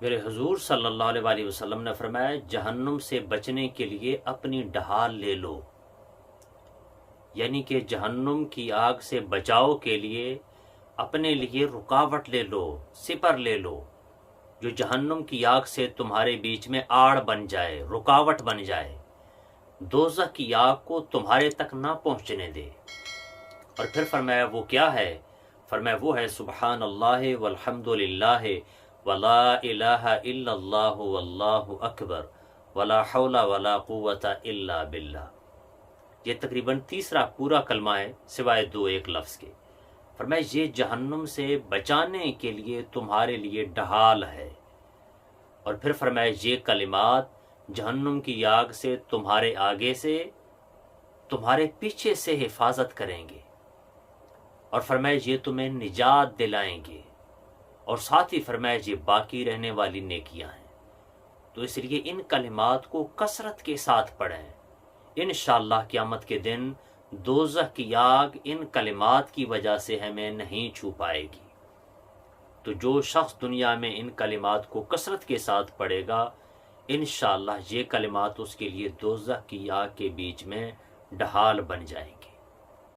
میرے حضور صلی اللہ علیہ وآلہ وسلم نے فرمایا جہنم سے بچنے کے لیے اپنی ڈھال لے لو، یعنی کہ جہنم کی آگ سے بچاؤ کے لیے اپنے لیے رکاوٹ لے لو، سپر لے لو، جو جہنم کی آگ سے تمہارے بیچ میں آڑ بن جائے، رکاوٹ بن جائے، دوزخ کی آگ کو تمہارے تک نہ پہنچنے دے۔ اور پھر فرمایا وہ کیا ہے؟ فرمایا وہ ہے سبحان اللہ والحمد للہ ولا الہ الا اللہ واللہ اکبر ولا حول ولا قوت الا باللہ۔ یہ تقریباً تیسرا پورا کلمہ ہے سوائے دو ایک لفظ کے۔ فرمایا یہ جہنم سے بچانے کے لیے تمہارے لیے ڈھال ہے۔ اور پھر فرمایا یہ کلمات جہنم کی آگ سے تمہارے آگے سے تمہارے پیچھے سے حفاظت کریں گے، اور فرمایا یہ تمہیں نجات دلائیں گے، اور ساتھ ہی فرمایا یہ باقی رہنے والی نیکیاں ہیں۔ تو اس لیے ان کلمات کو کثرت کے ساتھ پڑھیں، انشاءاللہ قیامت کے دن دوزخ کی آگ ان کلمات کی وجہ سے ہمیں نہیں چھو پائے گی۔ تو جو شخص دنیا میں ان کلمات کو کثرت کے ساتھ پڑھے گا، انشاءاللہ یہ کلمات اس کے لیے دوزخ کی آگ کے بیچ میں ڈھال بن جائیں گی۔